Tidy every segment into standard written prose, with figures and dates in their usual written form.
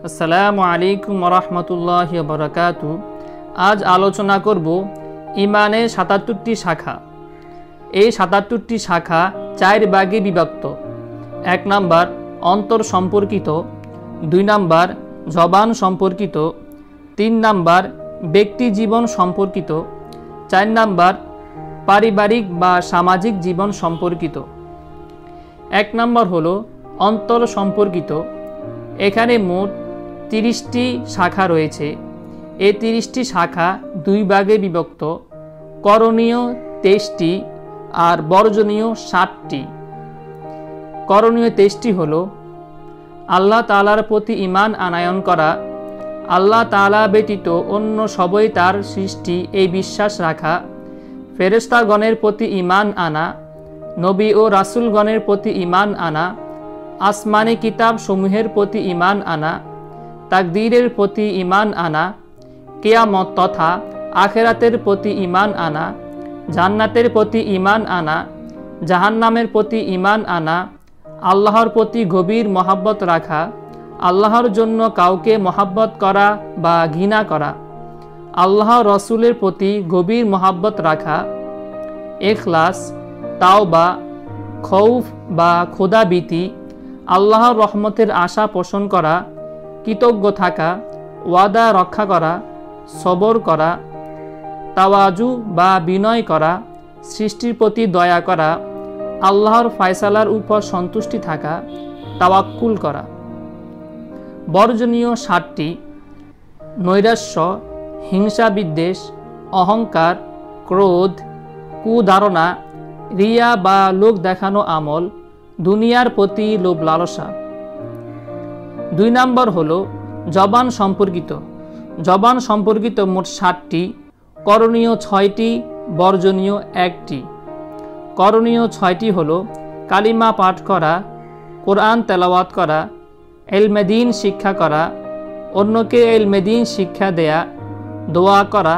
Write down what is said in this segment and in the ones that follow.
আসসালামু আলাইকুম ওয়া বারাকাতুহু। আজ আলোচনা করব ইমানের ৭৭টি শাখা। এই ৭৭টি শাখা ৪ ভাগে বিভক্ত। ১ নাম্বার অন্তর সম্পর্কিত, ২ নাম্বার জবান সম্পর্কিত, ৩ নাম্বার ব্যক্তি জীবন সম্পর্কিত, ৪ নাম্বার পারিবারিক বা সামাজিক জীবন সম্পর্কিত। ১ নাম্বার হলো অন্তর সম্পর্কিত। এখানে মোট ৩০টি শাখা রয়েছে। এই ৩০টি শাখা ২ ভাগে বিভক্ত। করণীয় ২৩টি আর বর্জনীয় ৬০টি। করণীয় ২৩টি হলো আল্লাহ তাআলার প্রতি ঈমান আনয়ন করা, আল্লাহ তাআলা ব্যতীত অন্য সবই তার সৃষ্টি এই বিশ্বাস রাখা, ফেরেশতাগণের প্রতি ঈমান আনা, নবী ও রাসূলগণের প্রতি ঈমান আনা, আসমানি কিতাব সমূহের প্রতি ঈমান আনা, তাকদীরের প্রতি ঈমান আনা, কিয়ামত তথা আখিরাতের প্রতি ঈমান আনা, জান্নাতের প্রতি ঈমান আনা, জাহান্নামের প্রতি ঈমান আনা, আল্লাহর প্রতি গভীর মহব্বত রাখা, আল্লাহর জন্য কাউকে মহব্বত করা বা ঘৃণা করা, আল্লাহ রসুলের প্রতি গভীর মহব্বত রাখা, ইখলাস, তাওবা, খৌফ বা খোদাভীতি, আল্লাহর রহমতের আশা পোষণ করা, কৃতজ্ঞ থাকা, ওয়াদা রক্ষা করা, সবর করা, তাওয়াজু বা বিনয় করা, সৃষ্টির প্রতি দয়া করা, আল্লাহর ফয়সালার উপর সন্তুষ্টি থাকা, তাওয়াক্কুল করা। বর্জনীয় ৬০টি নৈরাশ্য, হিংসা বিদ্বেষ, অহংকার, ক্রোধ, কুধারণা, রিয়া বা লোক দেখানো আমল, দুনিয়ার প্রতি লোভ লালসা। ২ নাম্বার হলো জবান সম্পর্কিত। জবান সম্পর্কিত মোট ৬০টি, করণীয় ৬টি, বর্জনীয় ১টি। করণীয় ৬টি হলো কালিমা পাঠ করা, কোরআন তেলাওয়াত করা, ইলমে দ্বীন শিক্ষা করা, অন্যকে ইলমে দ্বীন শিক্ষা দেয়া, দোয়া করা,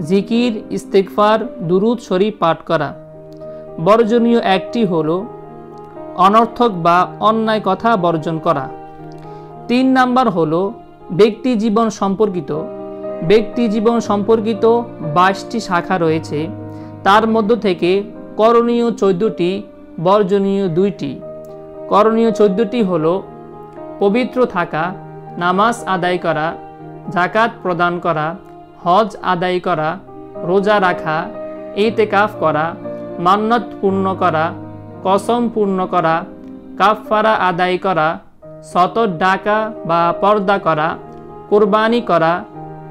জিকির, ইস্তিগফার, দুরূদ শরীফ পাঠ করা। বর্জনীয় ১টি হলো অনর্থক বা অন্যায় কথা বর্জন করা। ৩ নাম্বার হলো ব্যক্তি জীবন সম্পর্কিত। ব্যক্তি জীবন সম্পর্কিত ২২টি শাখা রয়েছে। তার মধ্য থেকে করণীয় ১৪টি, বর্জনীয় ২টি। করণীয় ১৪টি হলো পবিত্র থাকা, নামাজ আদায় করা, যাকাত প্রদান করা, হজ আদায় করা, রোজা রাখা, ইতিকাফ করা, মান্নত পূর্ণ করা, কসম পূর্ণ করা, কাফফারা আদায় করা, সতর ডাকা বা পর্দা করা, কুরবানি করা,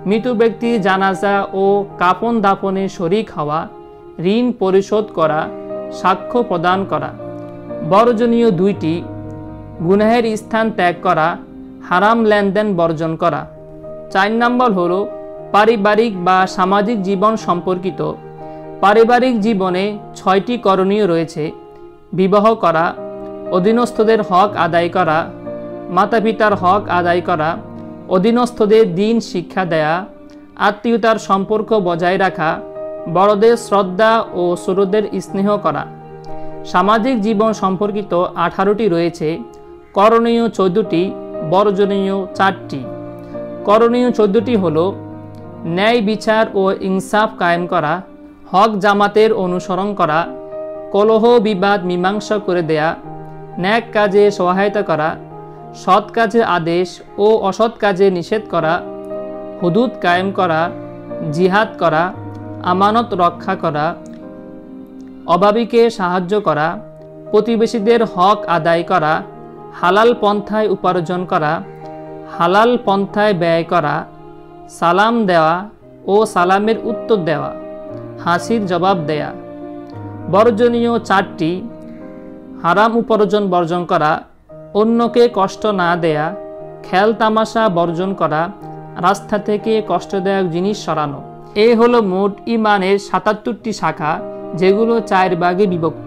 মৃত ব্যক্তির জানাজা ও কাফন দাফনে শরীক হওয়া, ঋণ পরিশোধ করা, সাক্ষ্য প্রদান করা। বর্জনীয় ২টি গুনাহের স্থান ত্যাগ করা, হারাম লেনদেন বর্জন করা। ৪ নম্বর হলো পারিবারিক বা সামাজিক জীবন সম্পর্কিত। পারিবারিক জীবনে ৬টি করণীয় রয়েছে। বিবাহ করা, অধীনস্থদের হক আদায় করা, মাতা পিতার হক আদায় করা, অধীনস্থদের দ্বীন শিক্ষা দেয়া, আত্মীয়তার সম্পর্ক বজায় রাখা, বড়দের শ্রদ্ধা ও ছোটদের স্নেহ করা। সামাজিক জীবন সম্পর্কিত ১৮টি রয়েছে। করণীয় ১৪টি, বর্জনীয় ৪টি। করণীয় ১৪টি হলো ন্যায় বিচার ও ইনসাফ কায়েম করা, হক জামাতের অনুসরণ করা, কলহ বিবাদ মীমাংসা করে দেয়া, ন্যাক কাজে সহায়তা করা, সৎ কাজের আদেশ ও অসৎ কাজে নিষেধ করা, হুদুদ কায়েম করা, জিহাদ করা, আমানত রক্ষা করা, অভাবীকে সাহায্য করা, প্রতিবেশীদের হক আদায় করা, হালাল পন্থায় উপার্জন করা, হালাল পন্থায় ব্যয় করা, সালাম দেওয়া ও সালামের উত্তর দেওয়া, হাসির জবাব দেয়া। বর্জনীয় ৪টি হারাম উপার্জন বর্জন করা, অন্যকে কষ্ট না দেয়া, খেল তামাশা বর্জন করা, রাস্তা থেকে কষ্টদায়ক জিনিস সরানো। এই হলো মোট ইমানের ৭৭টি শাখা, যেগুলো ৪ ভাগে বিভক্ত।